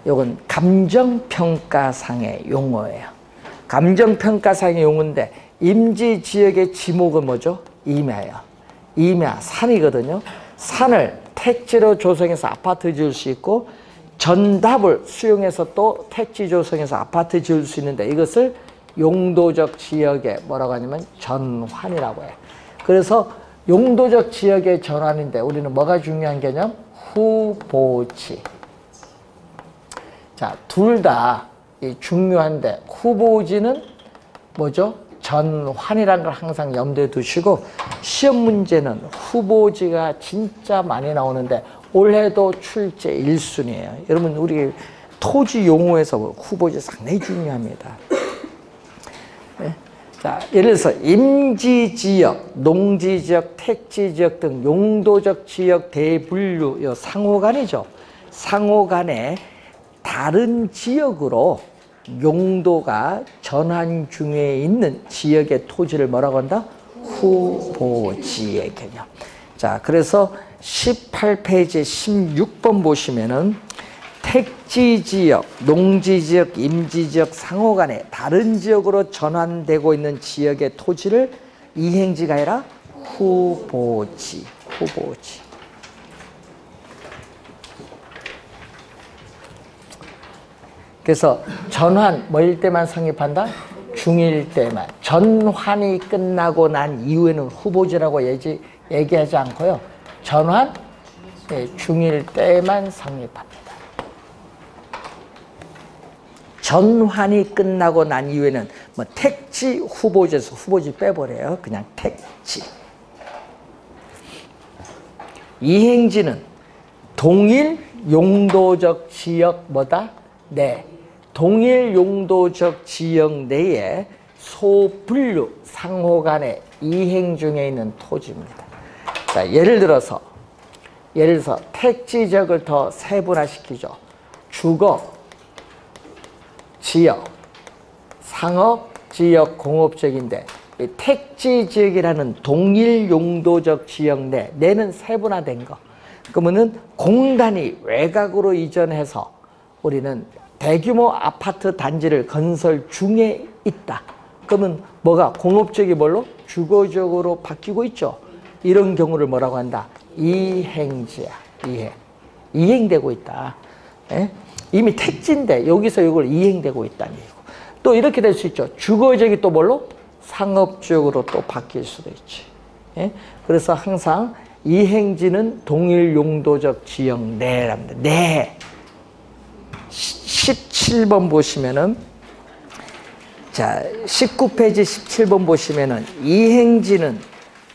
이건 감정평가상의 용어예요. 감정평가상의 용어인데 임지지역의 지목은 뭐죠? 임야예요. 임야, 산이거든요. 산을 택지로 조성해서 아파트 지을 수 있고 전답을 수용해서 또 택지 조성해서 아파트 지을 수 있는데 이것을 용도적 지역에 뭐라고 하냐면 전환이라고 해요. 그래서 용도적 지역의 전환인데 우리는 뭐가 중요한 개념? 후보지. 자, 둘 다 중요한데 후보지는 뭐죠? 전환이라는 걸 항상 염두에 두시고 시험 문제는 후보지가 진짜 많이 나오는데 올해도 출제 1순위예요. 여러분 우리 토지 용어에서 후보지 상당히 중요합니다. 네. 자, 예를 들어서 임지지역, 농지지역, 택지지역 등 용도적 지역 대분류 요 상호간이죠. 상호간에 다른 지역으로 용도가 전환 중에 있는 지역의 토지를 뭐라고 한다? 후보지의 개념. 자, 그래서 18페이지 16번 보시면은 택지지역, 농지지역, 임지지역 상호간에 다른 지역으로 전환되고 있는 지역의 토지를 이행지가 아니라 후보지. 그래서 전환 뭐일 때만 성립한다? 중일 때만. 전환이 끝나고 난 이후에는 후보지라고 얘기하지 않고요. 전환 중일 때만 성립합니다. 전환이 끝나고 난 이후에는 뭐 택지 후보지에서 후보지 빼버려요. 그냥 택지. 이행지는 동일 용도적 지역 뭐다? 내. 동일 용도적 지역 내에 소분류 상호간에 이행 중에 있는 토지입니다. 자, 예를 들어서 택지지역을 더 세분화시키죠. 주거, 지역, 상업, 지역, 공업지역인데 이 택지지역이라는 동일 용도적 지역 내는 세분화된 거. 그러면은 공단이 외곽으로 이전해서 우리는 대규모 아파트 단지를 건설 중에 있다. 그러면 뭐가 공업지역이 뭘로? 주거지역으로 바뀌고 있죠. 이런 경우를 뭐라고 한다? 이행지야. 이행되고 있다. 예? 이미 택지인데 여기서 이걸 이행되고 있다는 얘기고. 또 이렇게 될 수 있죠. 주거지역이 또 뭘로? 상업지역으로 또 바뀔 수도 있지. 예? 그래서 항상 이행지는 동일 용도적 지역 내랍니다. 내. 17번 보시면은, 자, 19페이지 17번 보시면은, 이행지는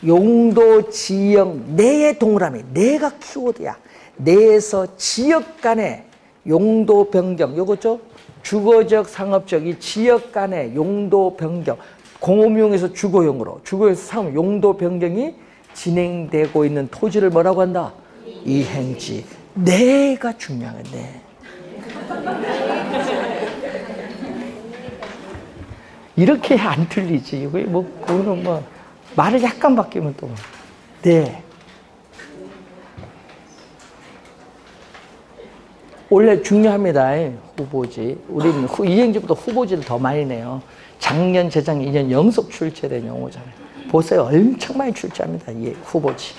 용도 지역 내의 동그라미, 내가 키워드야. 내에서 지역 간의 용도 변경, 요거죠? 주거적, 상업적, 이 지역 간의 용도 변경, 공업용에서 주거용으로, 주거에서 상업, 용도 변경이 진행되고 있는 토지를 뭐라고 한다? 이행지. 내가 중요한 거야, 내. 이렇게 안 틀리지. 그거는 말을 약간 바뀌면 또. 네. 원래 중요합니다. 후보지. 우리는 이행지보다 후보지를 더 많이 내요. 작년, 재작년, 2년 연속 출제된 용어잖아요. 보세요. 엄청 많이 출제합니다. 이 후보지.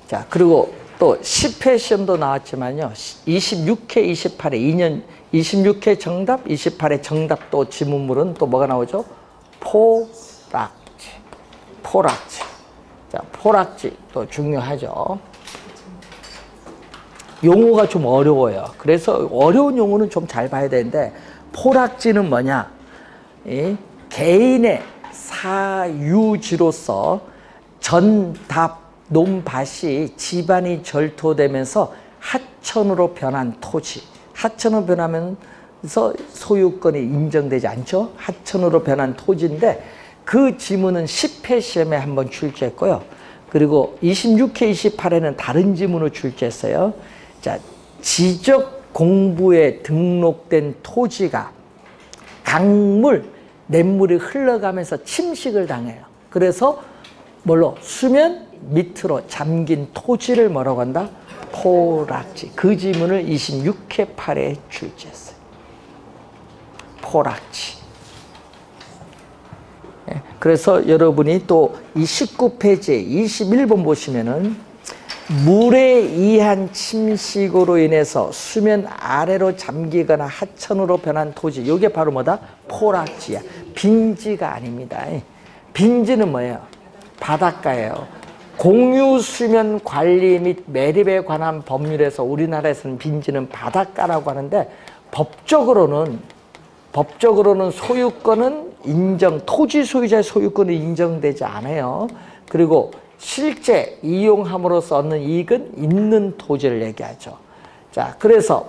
자, 그리고 또 10회 시험도 나왔지만요. 26회, 28회, 2년 26회 정답, 28회 정답 또 지문물은 또 뭐가 나오죠? 포락지. 자, 포락지 또 중요하죠. 용어가 좀 어려워요. 그래서 어려운 용어는 좀 잘 봐야 되는데 포락지는 뭐냐? 개인의 사유지로서 전답 논밭이 집안이 절토되면서 하천으로 변한 토지. 하천으로 변하면서 소유권이 인정되지 않죠. 하천으로 변한 토지인데 그 지문은 10회 시험에 한번 출제했고요. 그리고 26회, 28회는 다른 지문으로 출제했어요. 자, 지적 공부에 등록된 토지가 강물, 냇물이 흘러가면서 침식을 당해요. 그래서 뭘로? 수면 밑으로 잠긴 토지를 뭐라고 한다? 포락지. 그 지문을 26회, 8회에 출제했어요. 포락지. 그래서 여러분이 또 이 19페이지에 21번 보시면은 물에 의한 침식으로 인해서 수면 아래로 잠기거나 하천으로 변한 토지. 이게 바로 뭐다? 포락지야. 빈지가 아닙니다. 빈지는 뭐예요? 바닷가예요. 공유수면 관리 및 매립에 관한 법률에서 우리나라에서는 빈지는 바닷가라고 하는데 법적으로는 소유권은 토지 소유자의 소유권은 인정되지 않아요. 그리고 실제 이용함으로써 얻는 이익은 있는 토지를 얘기하죠. 자, 그래서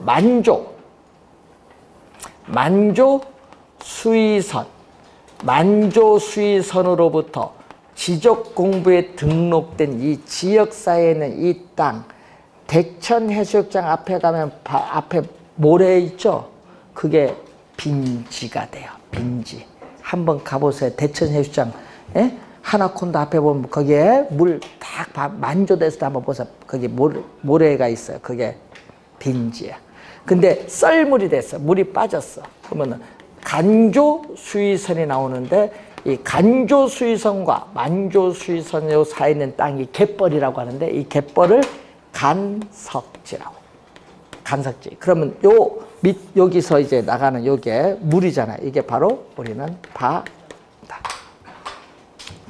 만조수의선으로부터 지적공부에 등록된 이 지역사회에 있는 이 땅, 대천해수욕장 앞에 가면 앞에 모래 있죠? 그게 빈지가 돼요. 빈지. 한번 가보세요. 대천해수욕장 하나콘도 앞에 보면 거기에 물 딱 만조돼서 한번 보세요. 거기 모래가 있어요. 그게 빈지야. 근데 썰물이 됐어. 물이 빠졌어. 그러면 간조수의선이 나오는데 이 간조수의선과 만조수의선 요 사이에 있는 땅이 갯벌이라고 하는데 이 갯벌을 간석지라고. 간석지. 그러면 여기서 이제 나가는 요게 물이잖아요. 이게 바로 우리는 바다.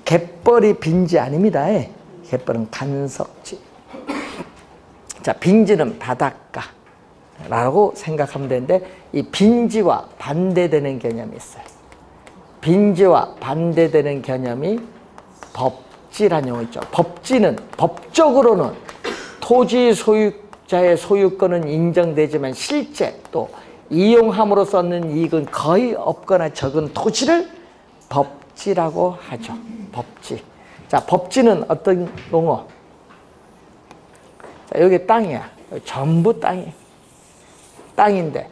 갯벌이 빈지 아닙니다. 갯벌은 간석지. 자, 빈지는 바닷가라고 생각하면 되는데 이 빈지와 반대되는 개념이 있어요. 빈지와 반대되는 개념이 법지라는 용어 있죠. 법지는 법적으로는 토지 소유자의 소유권은 인정되지만 실제 또 이용함으로써 얻는 이익은 거의 없거나 적은 토지를 법지라고 하죠. 법지. 자, 법지는 어떤 용어? 자, 여기 땅이야. 여기 전부 땅인데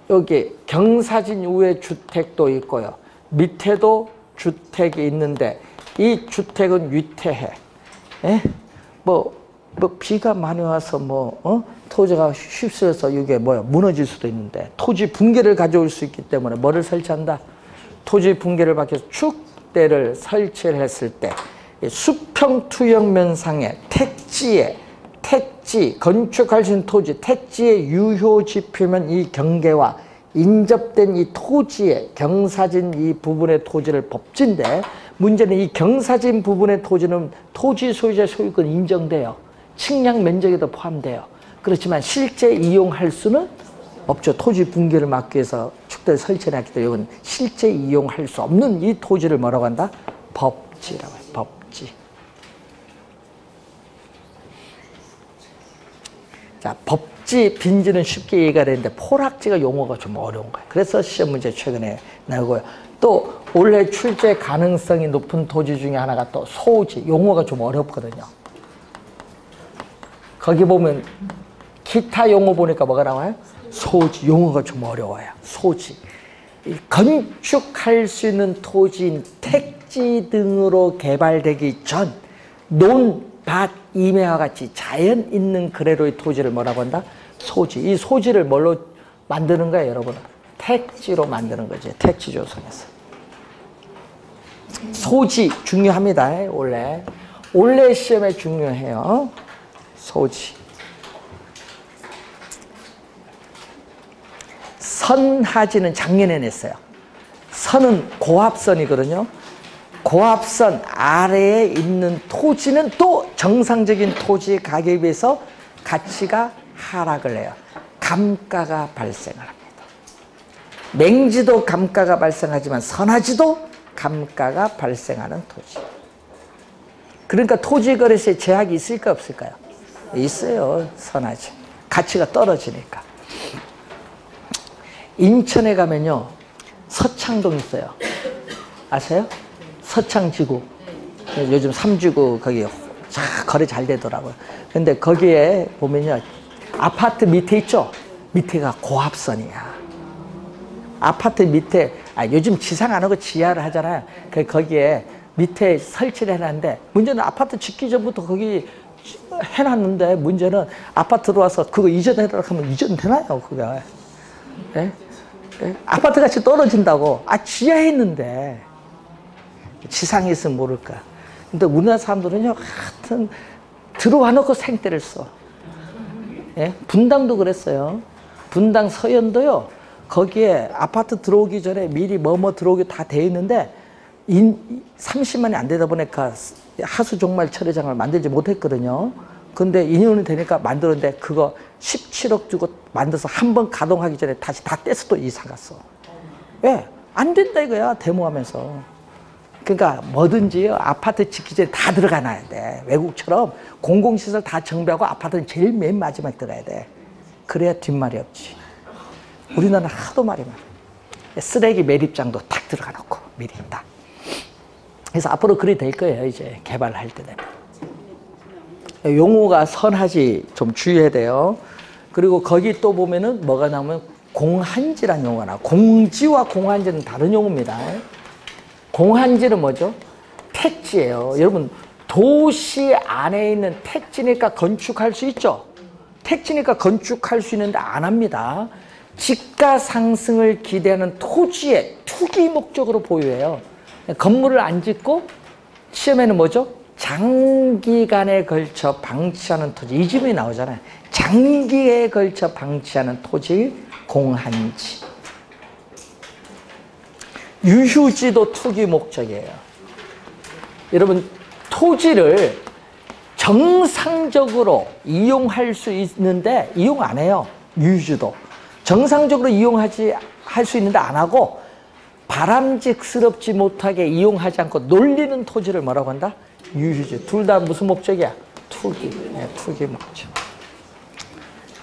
여기 경사진 위에 주택도 있고요. 밑에도 주택이 있는데 이 주택은 위태해. 비가 많이 와서 토지가 휩쓸려서 이게 무너질 수도 있는데 토지 붕괴를 가져올 수 있기 때문에 뭐를 설치한다? 토지 붕괴를 받기 위해서 축대를 설치를 했을 때 수평 투영 면상에 택지 건축할 수 있는 토지 택지의 유효 지표면 이 경계와 인접된 이 토지의 경사진 이 부분의 토지를 법지인데 문제는 이 경사진 부분의 토지는 토지 소유자의 소유권 인정돼요. 측량 면적에도 포함돼요. 그렇지만 실제 이용할 수는 없죠. 토지 붕괴를 막기 위해서 축대를 설치해놨기 때문에 이건 실제 이용할 수 없는 이 토지를 뭐라고 한다? 법지라고 해요. 법지. 자, 법지, 빈지는 쉽게 이해가 되는데 포락지가 용어가 좀 어려운 거예요. 그래서 시험 문제 최근에 나오고요. 또 올해 출제 가능성이 높은 토지 중에 하나가 또 소지, 용어가 좀 어렵거든요. 거기 보면 기타 용어 보니까 뭐가 나와요? 소지, 용어가 좀 어려워요. 소지. 건축할 수 있는 토지인 택지 등으로 개발되기 전 논, 밭, 임야와 같이 자연 있는 그래로의 토지를 뭐라고 한다? 소지. 이 소지를 뭘로 만드는 거예요, 여러분? 택지로 만드는 거지. 택지 조성에서. 소지 중요합니다, 원래. 원래 시험에 중요해요. 소지. 선하지는 작년에 냈어요. 선은 고압선이거든요. 고압선 아래에 있는 토지는 또 정상적인 토지 가격에 비해서 가치가 하락을 해요. 감가가 발생을 합니다. 맹지도 감가가 발생하지만 선화지도 감가가 발생하는 토지. 그러니까 토지 거래세에 제약이 있을까 없을까요? 있어요. 선화지. 가치가 떨어지니까. 인천에 가면요, 서창동 있어요. 아세요? 서창지구. 요즘 3지구 거기 거래 잘 되더라고요. 근데 거기에 보면요, 아파트 밑에 있죠? 밑에가 고압선이야. 아파트 밑에, 요즘 지상 안 하고 지하를 하잖아요. 거기에 밑에 설치를 해놨는데, 문제는 아파트 짓기 전부터 거기 해놨는데, 문제는 아파트 들어와서 그거 이전해달라고 하면 이전되나요, 그거? 예? 예? 아파트 값이 떨어진다고. 지하에 있는데. 지상에 있으면 모를까. 근데 우리나라 사람들은요, 하여튼, 들어와 놓고 생떼를 써. 예? 분당도 그랬어요. 분당 서현도요, 거기에 아파트 들어오기 전에 미리 뭐뭐 들어오기 다 돼 있는데, 30만이 안 되다 보니까 하수 종말 처리장을 만들지 못했거든요. 근데 2년이 되니까 만들었는데, 그거 17억 주고 만들어서 한 번 가동하기 전에 다시 다 떼서 또 이사 갔어. 왜? 안 된다 이거야, 데모하면서. 그러니까 뭐든지요, 아파트 짓기 전에 다 들어가 놔야 돼. 외국처럼 공공시설 다 정비하고 아파트는 제일 맨 마지막에 들어가야 돼. 그래야 뒷말이 없지. 우리나라는 하도 말이 많아. 쓰레기 매립장도 탁 들어가 놓고 미리 딱. 그래서 앞으로 그리 될 거예요, 이제 개발할 때 되면. 용어가 선하지 좀 주의해야 돼요. 그리고 거기 또 보면은 뭐가 나오면 공한지라는 용어가 나와. 공지와 공한지는 다른 용어입니다. 공한지는 뭐죠? 택지예요. 여러분, 도시 안에 있는 택지니까 건축할 수 있죠? 택지니까 건축할 수 있는데 안 합니다. 집가 상승을 기대하는 토지에 투기 목적으로 보유해요. 건물을 안 짓고 시험에는 뭐죠? 장기간에 걸쳐 방치하는 토지. 이 지문이 나오잖아요. 장기에 걸쳐 방치하는 토지, 공한지. 유휴지도 투기 목적이에요. 여러분, 토지를 정상적으로 이용할 수 있는데 이용 안 해요. 유휴지도. 정상적으로 할 수 있는데 안 하고, 바람직스럽지 못하게 이용하지 않고 놀리는 토지를 뭐라고 한다? 유휴지. 둘 다 무슨 목적이야? 투기. 네, 투기 목적.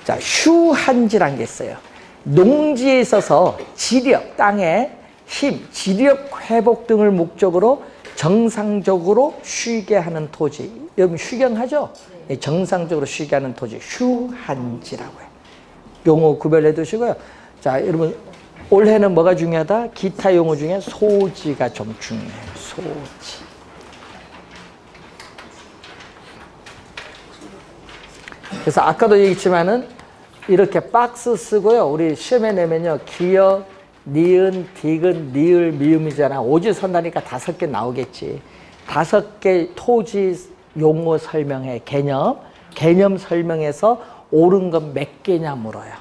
자, 휴한지란 게 있어요. 농지에 있어서 지력, 땅의 힘, 지력 회복 등을 목적으로 정상적으로 쉬게 하는 토지. 여러분 휴경하죠? 네. 정상적으로 쉬게 하는 토지, 휴한지라고 해요. 용어 구별해 두시고요. 자, 여러분, 올해는 뭐가 중요하다? 기타 용어 중에 소지가 좀 중요해요. 소지. 그래서 아까도 얘기했지만은 이렇게 박스 쓰고요. 우리 시험에 내면요, 기역, 니은, 디귿, 리을, 미음이잖아. 오지 선다니까 5개 나오겠지. 5개 토지 용어 설명해. 개념 설명해서 옳은 건 몇 개냐 물어요.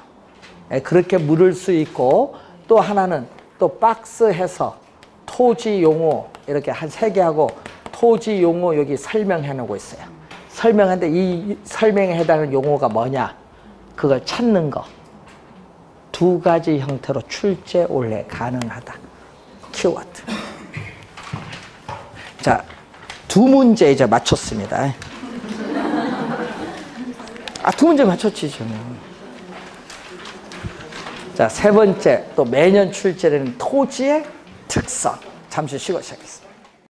그렇게 물을 수 있고, 또 하나는 또 박스 해서 토지 용어 이렇게 한 3개 하고 토지 용어 여기 설명해 놓고 있어요. 설명하는데 이 설명에 해당하는 용어가 뭐냐? 그걸 찾는 거. 2가지 형태로 출제 올해 가능하다. 키워드. 자, 2문제 이제 맞췄습니다. 2문제 맞췄지, 저는. 자, 3번째, 또 매년 출제되는 토지의 특성. 잠시 쉬고 시작하겠습니다.